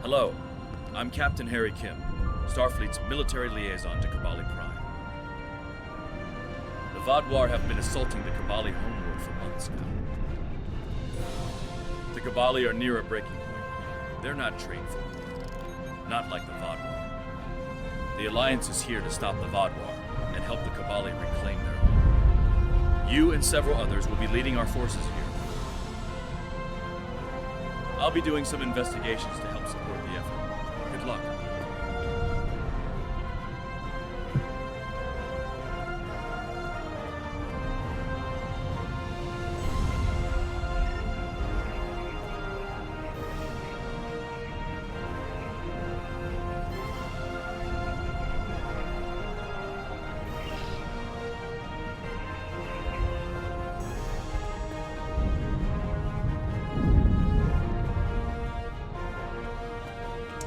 Hello, I'm Captain Harry Kim, Starfleet's military liaison to Kabali Prime. The Vaadwaur have been assaulting the Kabali homeworld for months now. The Kabali are near a breaking point. They're not trained for war, not like the Vaadwaur. The Alliance is here to stop the Vaadwaur and help the Kabali reclaim their home. You and several others will be leading our forces here. I'll be doing some investigations to help support the effort. Good luck.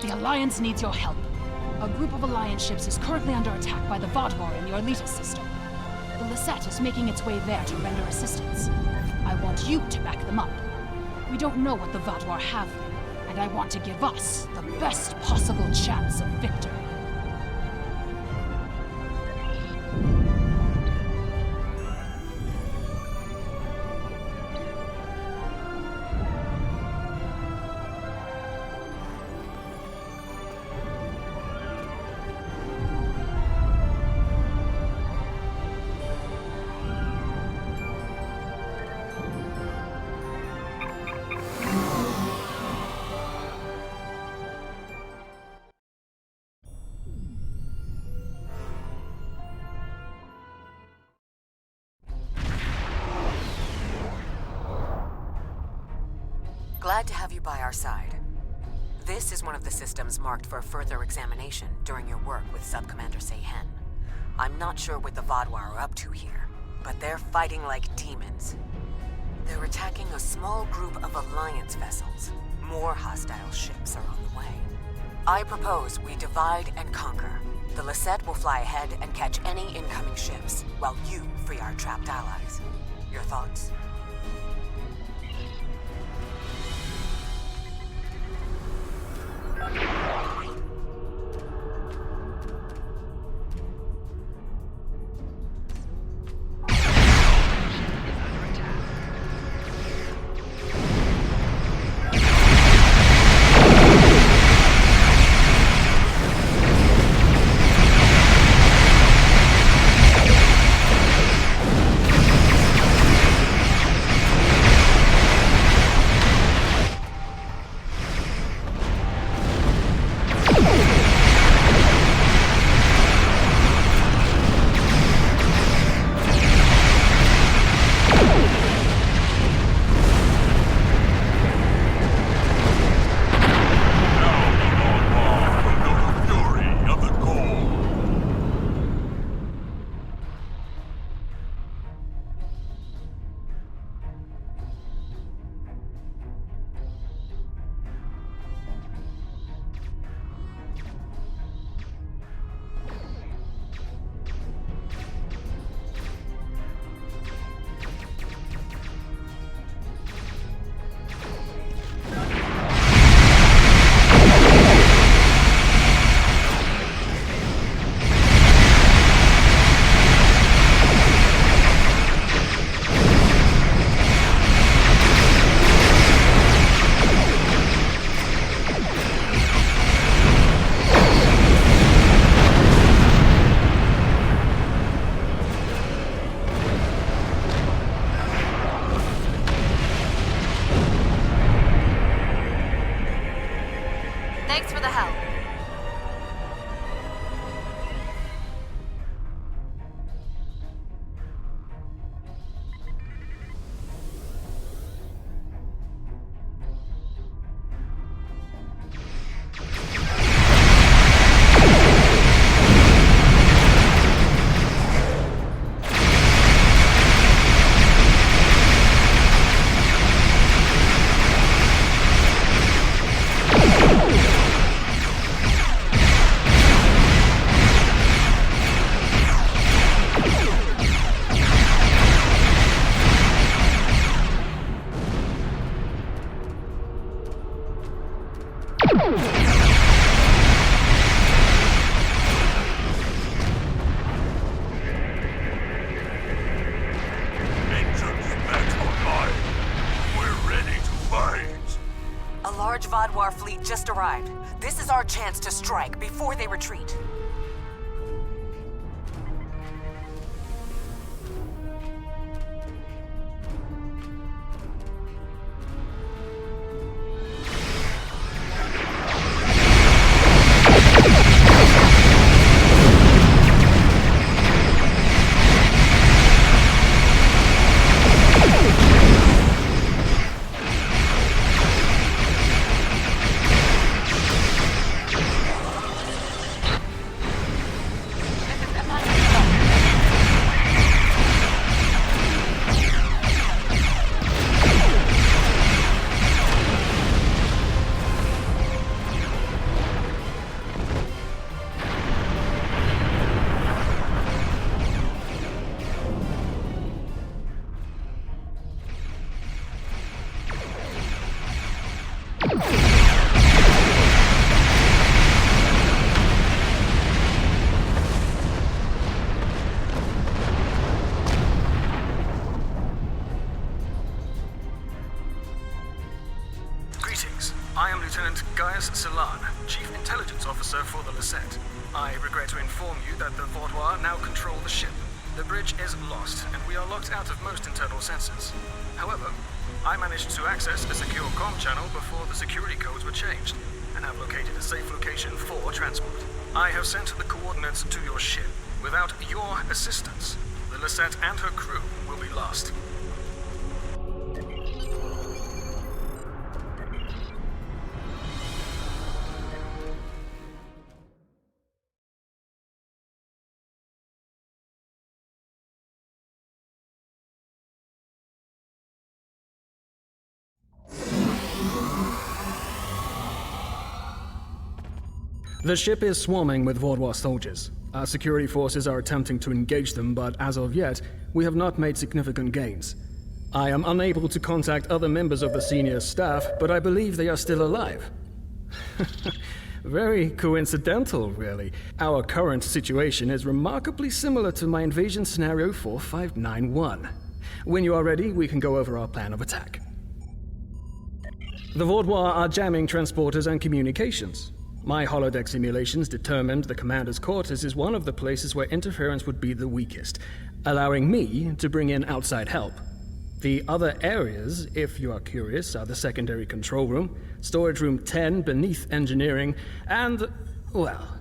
The Alliance needs your help. A group of Alliance ships is currently under attack by the Vaadwaur in your Letus system. The Lisette is making its way there to render assistance. I want you to back them up. We don't know what the Vaadwaur have there, and I want to give us the best possible chance of victory. Glad to have you by our side. This is one of the systems marked for further examination during your work with Subcommander Seyhen. I'm not sure what the Vaadwaur are up to here, but they're fighting like demons. They're attacking a small group of Alliance vessels. More hostile ships are on the way. I propose we divide and conquer. The Lisette will fly ahead and catch any incoming ships, while you free our trapped allies. Your thoughts? Thanks for the help. A large Vodwar fleet just arrived. This is our chance to strike before they retreat. Greetings. I am Lieutenant Gaius Salan, Chief Intelligence Officer for the Lisette. I regret to inform you that the Vaudois now control the ship. The bridge is lost, and we are locked out of most internal sensors. However, I managed to access a secure comm channel before the security codes were changed, and have located a safe location for transport. I have sent the coordinates to your ship. Without your assistance, the Lisette and her crew will be lost. The ship is swarming with Vaudois soldiers. Our security forces are attempting to engage them, but as of yet, we have not made significant gains. I am unable to contact other members of the senior staff, but I believe they are still alive. Very coincidental, really. Our current situation is remarkably similar to my invasion scenario 4591. When you are ready, we can go over our plan of attack. The Vaudois are jamming transporters and communications. My holodeck simulations determined the commander's quarters is one of the places where interference would be the weakest, allowing me to bring in outside help. The other areas, if you are curious, are the secondary control room, storage room 10 beneath engineering, and, well,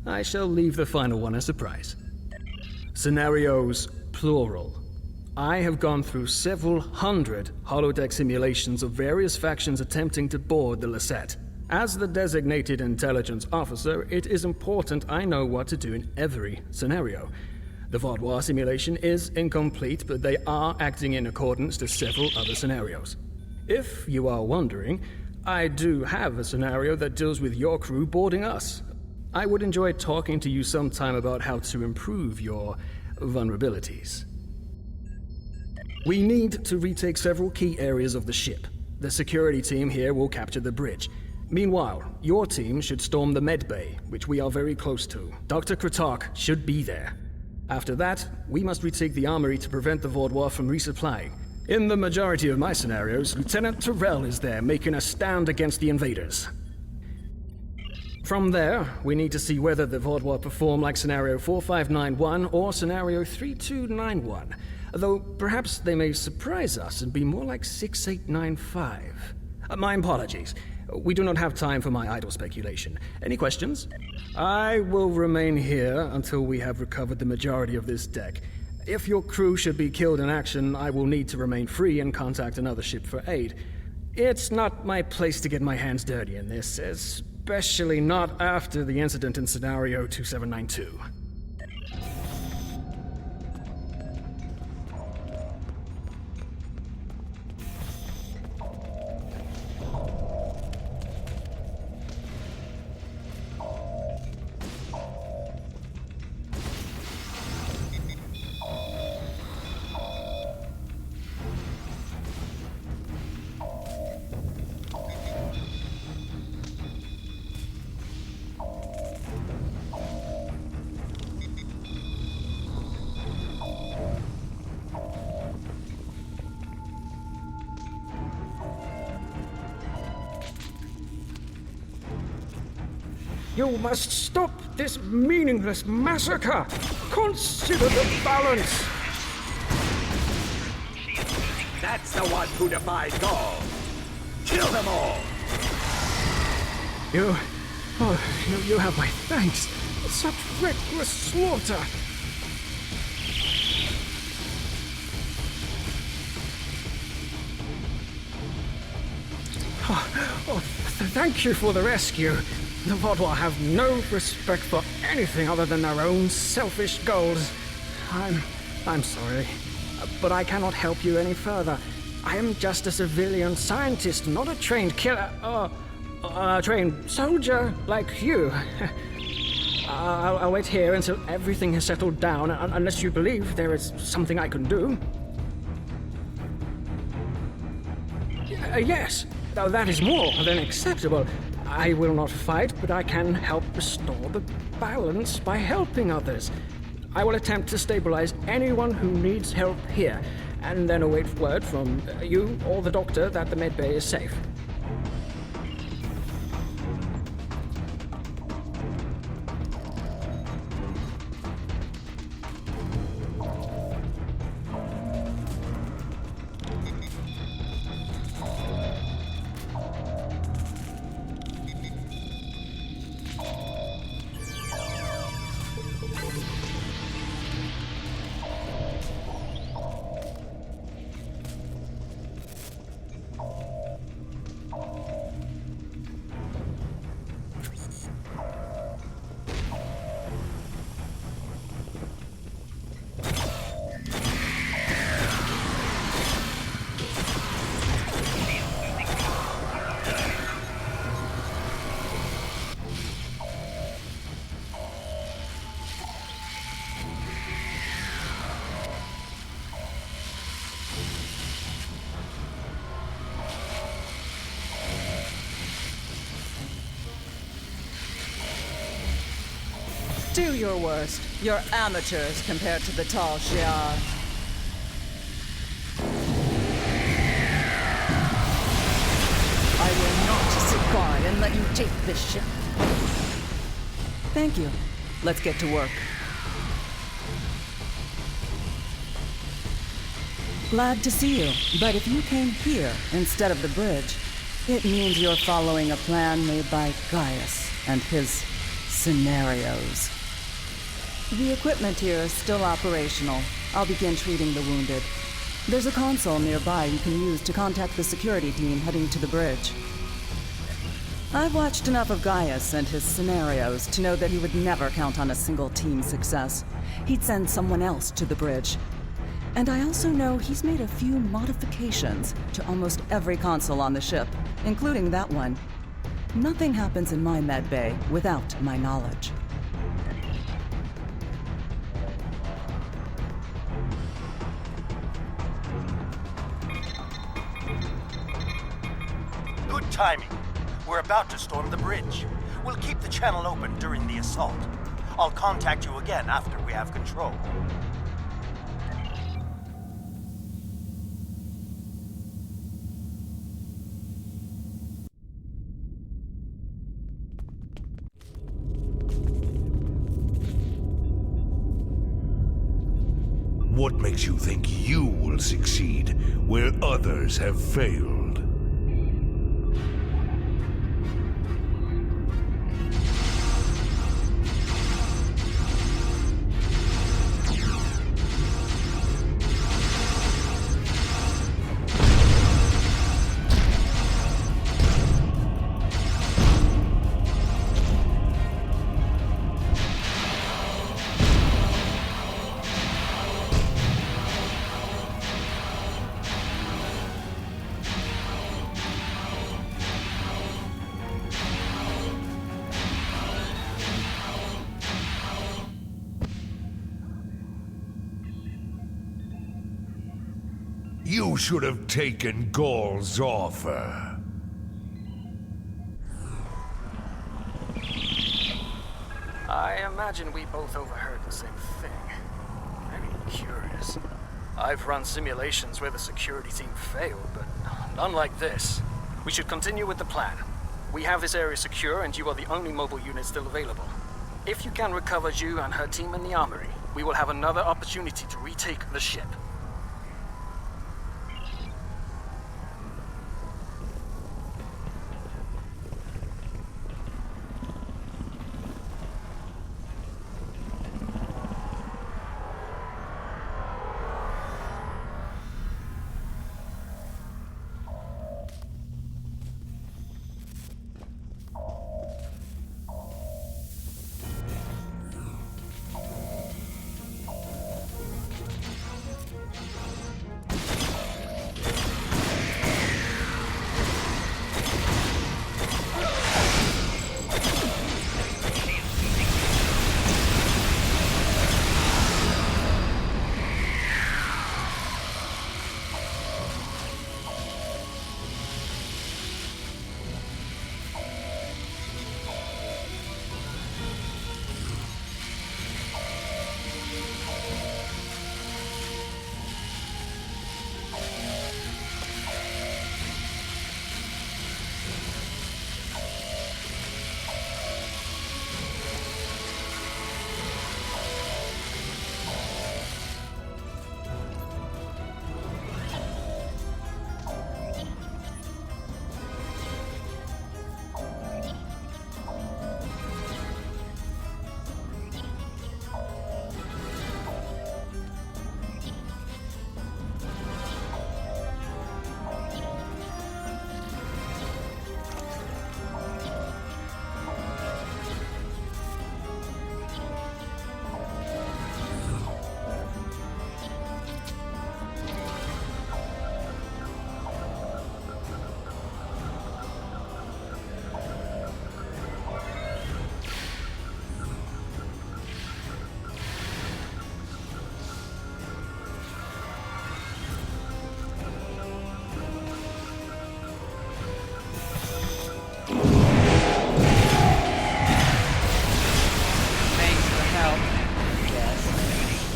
I shall leave the final one a surprise. Scenarios, plural. I have gone through several hundred holodeck simulations of various factions attempting to board the Lisette. As the designated intelligence officer, it is important I know what to do in every scenario. The Vaudois simulation is incomplete, but they are acting in accordance to several other scenarios. If you are wondering, I do have a scenario that deals with your crew boarding us. I would enjoy talking to you sometime about how to improve your vulnerabilities. We need to retake several key areas of the ship. The security team here will capture the bridge. Meanwhile, your team should storm the med bay, which we are very close to. Dr. Kratark should be there. After that, we must retake the armory to prevent the Vaudois from resupplying. In the majority of my scenarios, Lieutenant Terrell is there making a stand against the invaders. From there, we need to see whether the Vaudois perform like Scenario 4591 or Scenario 3291, though perhaps they may surprise us and be more like 6895. My apologies. We do not have time for my idle speculation. Any questions? I will remain here until we have recovered the majority of this deck. If your crew should be killed in action, I will need to remain free and contact another ship for aid. It's not my place to get my hands dirty in this, especially not after the incident in Scenario 2792. You must stop this meaningless massacre! Consider the balance! That's the one who defied Gaul. Kill them all! You have my thanks. Such reckless slaughter! Thank you for the rescue. The Vaudois have no respect for anything other than their own selfish goals. I'm sorry, but I cannot help you any further. I am just a civilian scientist, not a trained killer, a trained soldier like you. I'll wait here until everything has settled down, unless you believe there is something I can do. Yes, that is more than acceptable. I will not fight, but I can help restore the balance by helping others. I will attempt to stabilize anyone who needs help here, and then await word from you or the doctor that the medbay is safe. Do your worst. You're amateurs compared to the Tal Shiar. I will not sit by and let you take this ship. Thank you. Let's get to work. Glad to see you, but if you came here instead of the bridge, it means you're following a plan made by Gaius and his scenarios. The equipment here is still operational. I'll begin treating the wounded. There's a console nearby you can use to contact the security team heading to the bridge. I've watched enough of Gaius and his scenarios to know that he would never count on a single team success. He'd send someone else to the bridge. And I also know he's made a few modifications to almost every console on the ship, including that one. Nothing happens in my med bay without my knowledge. Good timing. We're about to storm the bridge. We'll keep the channel open during the assault. I'll contact you again after we have control. What makes you think you will succeed where others have failed? You should have taken Gaul's offer. I imagine we both overheard the same thing. Very curious. I've run simulations where the security team failed, but none like this. We should continue with the plan. We have this area secure, and you are the only mobile unit still available. If you can recover Zhu and her team in the armory, we will have another opportunity to retake the ship.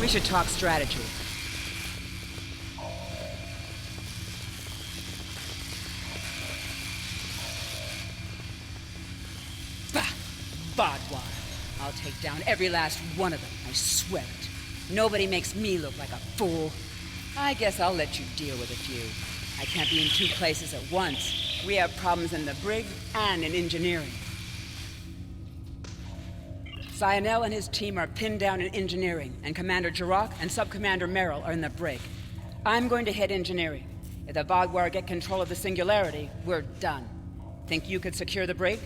We should talk strategy. Bah! Vaadwaur. I'll take down every last one of them, I swear it. Nobody makes me look like a fool. I guess I'll let you deal with a few. I can't be in two places at once. We have problems in the brig and in engineering. Sionel and his team are pinned down in engineering, and Commander Jirok and Sub-Commander Merrill are in the brig. I'm going to hit engineering. If the Vaadwaur get control of the Singularity, we're done. Think you could secure the brig?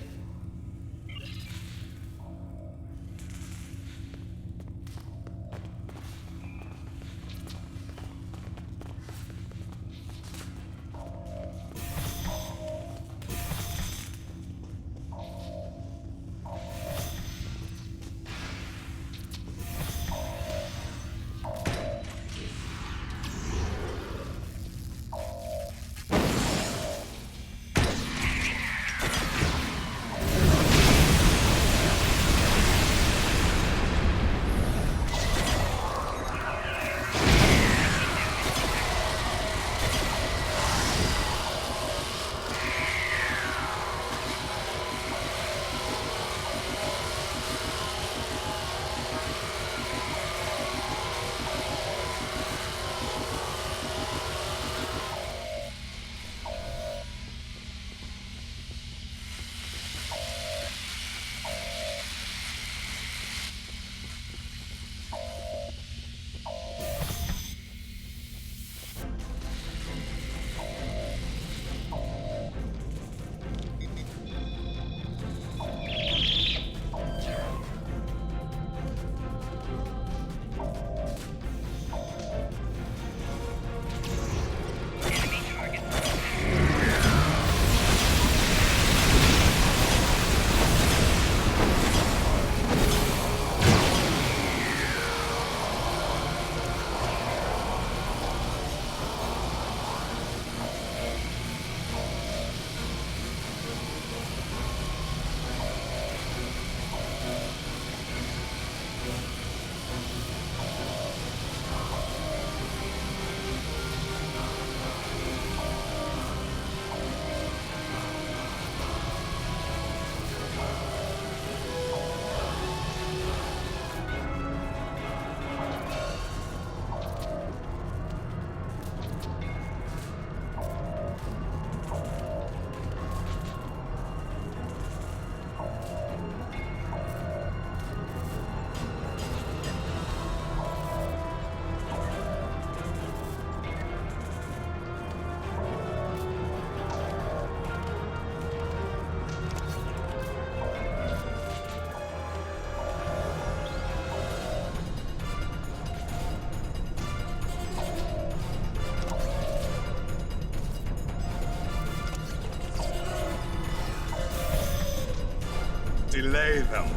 delay them.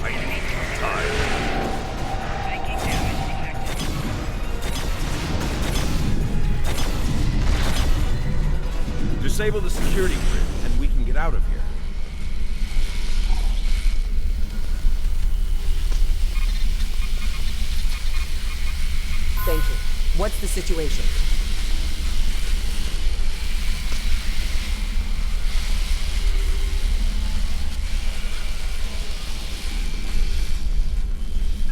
I need time. Disable the security grid, and we can get out of here. Thank you. What's the situation?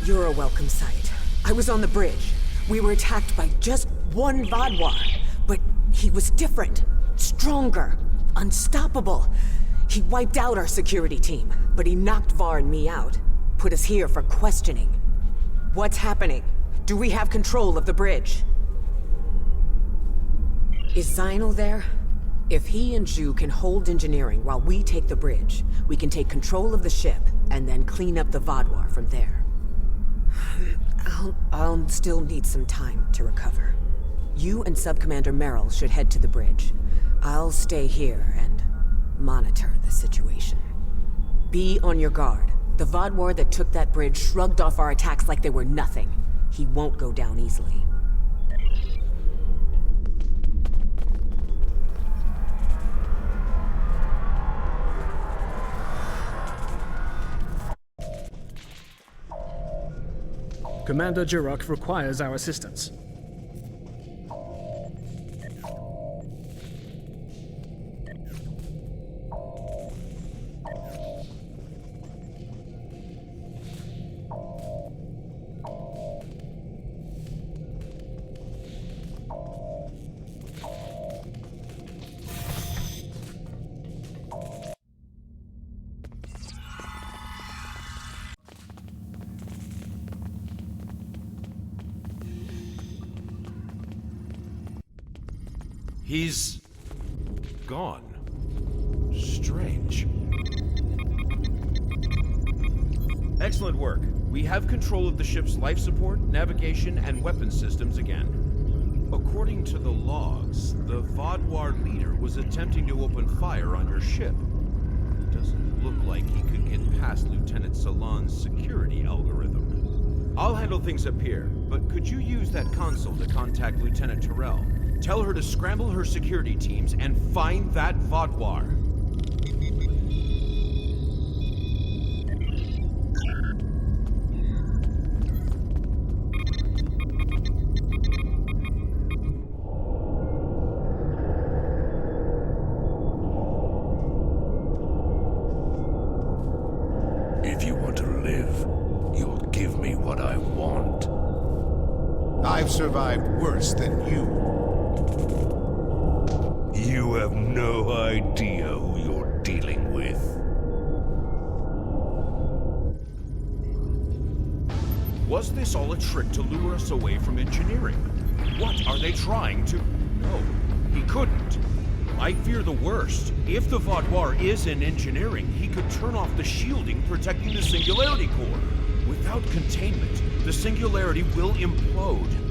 You're a welcome sight. I was on the bridge. We were attacked by just one Vaadwaur, but he was different, stronger, unstoppable. He wiped out our security team, but he knocked Var and me out. Put us here for questioning. What's happening? Do we have control of the bridge? Is Zynel there? If he and Zhu can hold engineering while we take the bridge, we can take control of the ship and then clean up the Vaadwaur from there. I'll still need some time to recover. You and Subcommander Merrill should head to the bridge. I'll stay here and monitor the situation. Be on your guard. The Vaadwaur that took that bridge shrugged off our attacks like they were nothing. He won't go down easily. Commander Jirok requires our assistance. He's gone. Strange. Excellent work. We have control of the ship's life support, navigation, and weapon systems again. According to the logs, the Vaadwaur leader was attempting to open fire on your ship. Doesn't look like he could get past Lieutenant Salan's security algorithm. I'll handle things up here, but could you use that console to contact Lieutenant Terrell? Tell her to scramble her security teams and find that Vaadwaur. If you want to live, you'll give me what I want. I've survived worse than you. You have no idea who you're dealing with. Was this all a trick to lure us away from engineering? What are they trying to... No, he couldn't. I fear the worst. If the Vaadwaur is in engineering, he could turn off the shielding protecting the Singularity Core. Without containment, the Singularity will implode.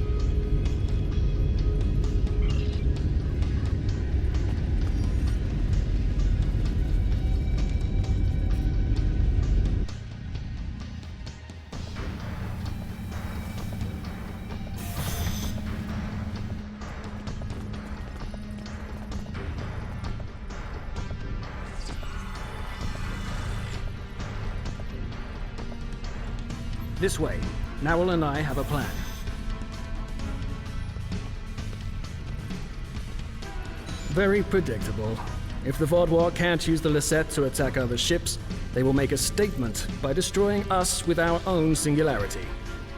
This way. Narwhal and I have a plan. Very predictable. If the Vaadwaur can't use the Lisette to attack other ships, they will make a statement by destroying us with our own singularity.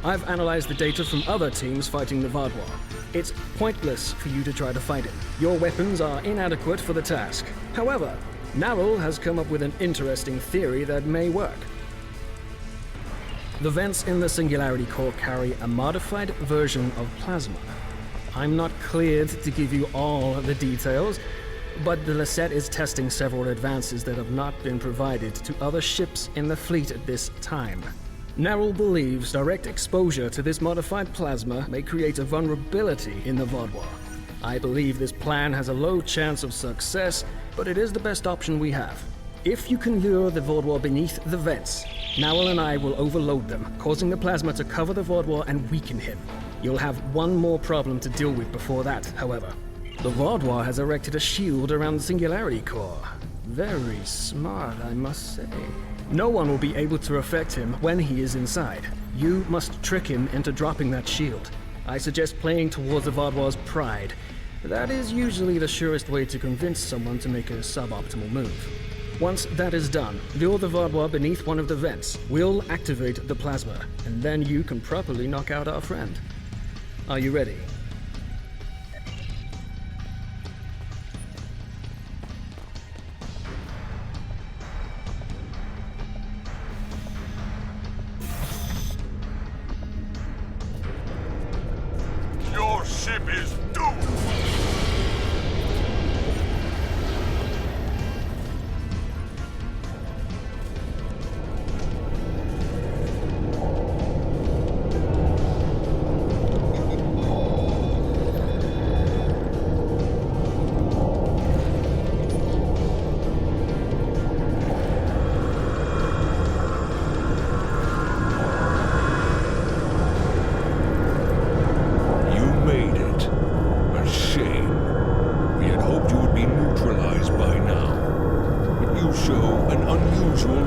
I've analyzed the data from other teams fighting the Vaadwaur. It's pointless for you to try to fight it. Your weapons are inadequate for the task. However, Narwhal has come up with an interesting theory that may work. The vents in the Singularity Core carry a modified version of plasma. I'm not cleared to give you all the details, but the Lisette is testing several advances that have not been provided to other ships in the fleet at this time. Narwhal believes direct exposure to this modified plasma may create a vulnerability in the Vaadwaur. I believe this plan has a low chance of success, but it is the best option we have. If you can lure the Vaudouar beneath the vents, Nowell and I will overload them, causing the plasma to cover the Vaudouar and weaken him. You'll have one more problem to deal with before that, however. The Vaudouar has erected a shield around the Singularity Core. Very smart, I must say. No one will be able to affect him when he is inside. You must trick him into dropping that shield. I suggest playing towards the Vaudouar's pride. That is usually the surest way to convince someone to make a suboptimal move. Once that is done, lure the Vaudouar beneath one of the vents. We'll activate the plasma, and then you can properly knock out our friend. Are you ready? Your ship is doomed!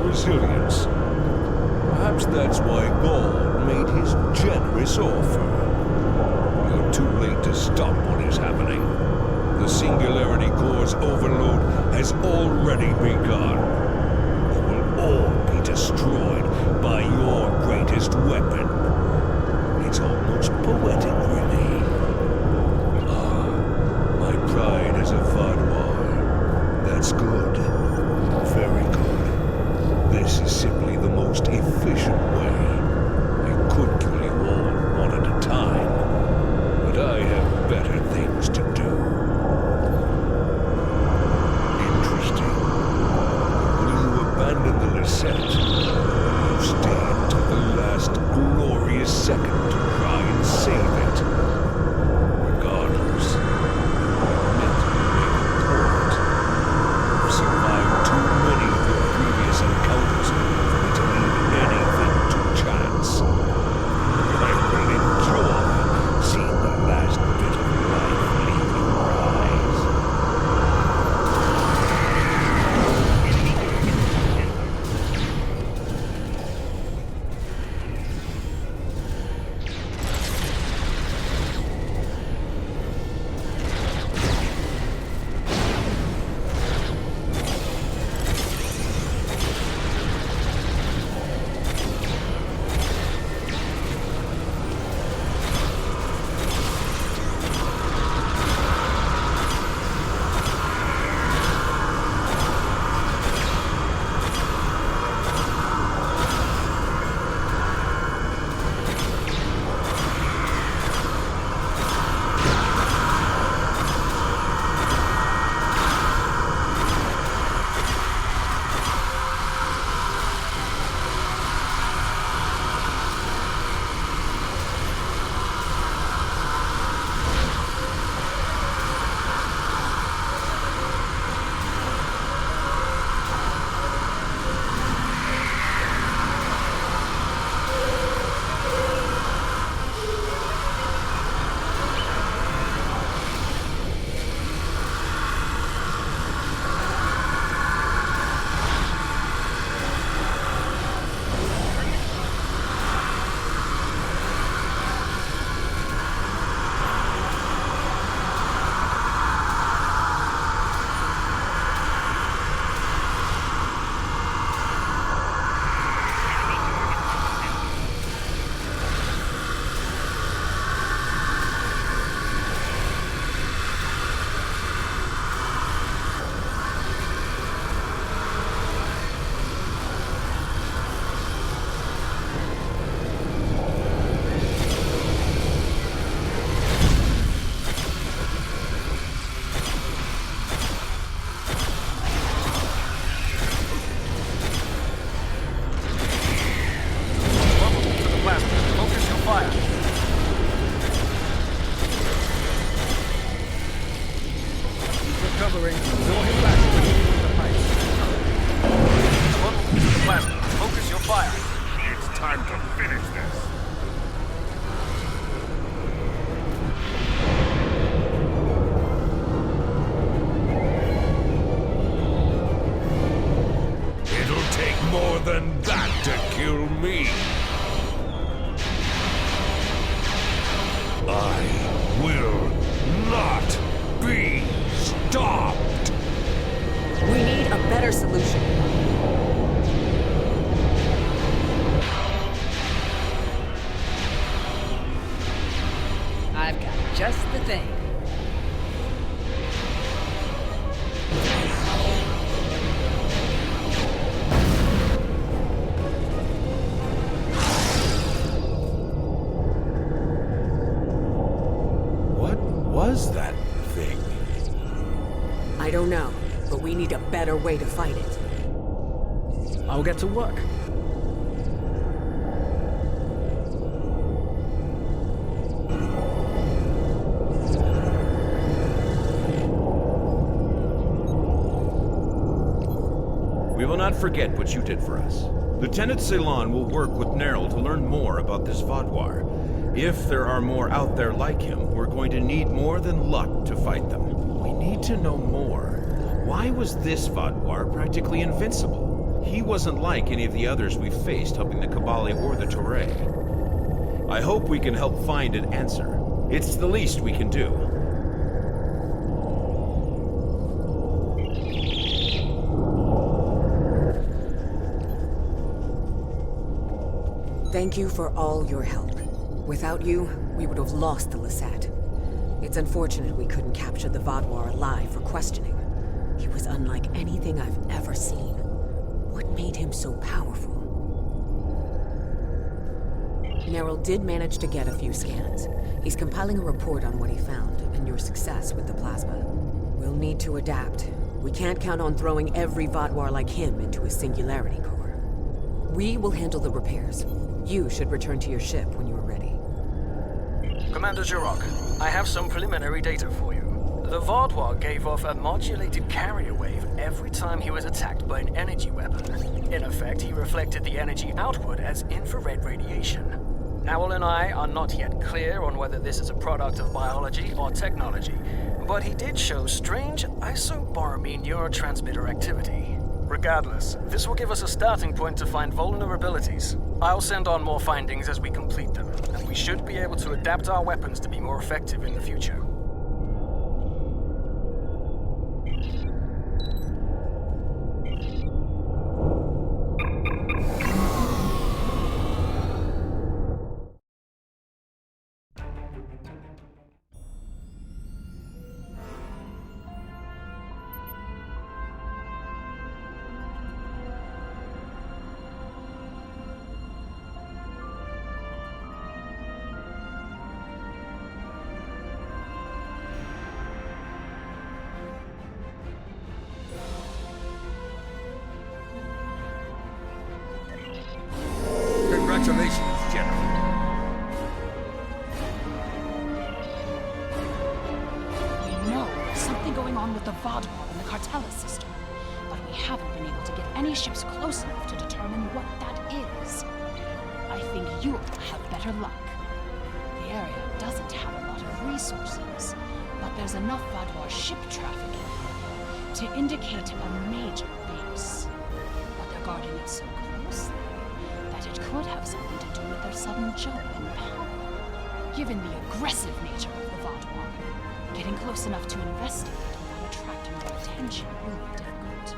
Resilience. Perhaps that's why Gaul made his generous offer. You're too late to stop what is happening. The Singularity Core's overload has already begun. You will all be destroyed by your greatest weapon. It's almost poetic, really. Ah, my pride as a Vaudouar. That's good. Very good. This is simply the most efficient way. I could kill you all one at a time, but I have better things to do. Interesting. Will you abandon the Lisette? You stay until the last glorious second to try and save it. Regardless, you're meant to make a point. You've survived too many of your previous encounters for me to leave anything to chance. I will enjoy seeing the last bit of life leave your eyes. time to finish this. It'll take more than that to kill me. I will not be stopped. We need a better solution. I've got just the thing. What was that thing? I don't know, but we need a better way to fight it. I'll get to work. We will not forget what you did for us. Lieutenant Ceylon will work with Nerl to learn more about this Vaadwaur. If there are more out there like him, we're going to need more than luck to fight them. We need to know more. Why was this Vaadwaur practically invincible? He wasn't like any of the others we faced helping the Kabali or the Toray. I hope we can help find an answer. It's the least we can do. Thank you for all your help. Without you, we would have lost the Lisette. It's unfortunate we couldn't capture the Vaadwaur alive for questioning. He was unlike anything I've ever seen. What made him so powerful? Nerl did manage to get a few scans. He's compiling a report on what he found and your success with the plasma. We'll need to adapt. We can't count on throwing every Vaadwaur like him into a singularity core. We will handle the repairs. You should return to your ship when you are ready. Commander Jirok, I have some preliminary data for you. The Vaadwaur gave off a modulated carrier wave every time he was attacked by an energy weapon. In effect, he reflected the energy outward as infrared radiation. Owl and I are not yet clear on whether this is a product of biology or technology, but he did show strange isoboromine neurotransmitter activity. Regardless, this will give us a starting point to find vulnerabilities. I'll send on more findings as we complete them, and we should be able to adapt our weapons to be more effective in the future. Congratulations, General. We know there's something going on with the Vaadwaur and the Cartella system, but we haven't been able to get any ships close enough to determine what that is. I think you'll have better luck. The area doesn't have a lot of resources, but there's enough Vaadwaur ship traffic in it to indicate a major base. But they're guarding it so closely that it could have something to do with their sudden jump in power. Given the aggressive nature of the Vaadwaur, getting close enough to investigate without attracting their attention will be difficult.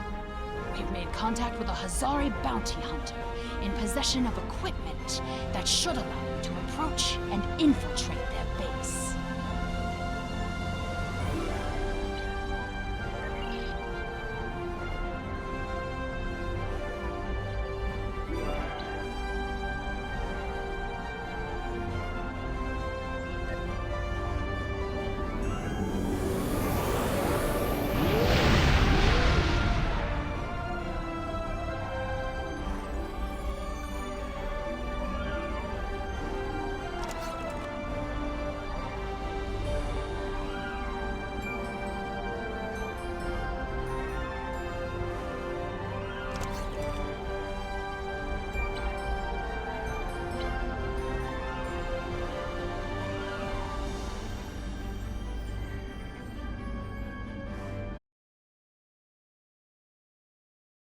We've made contact with a Hazari bounty hunter in possession of equipment that should allow you to approach and infiltrate them.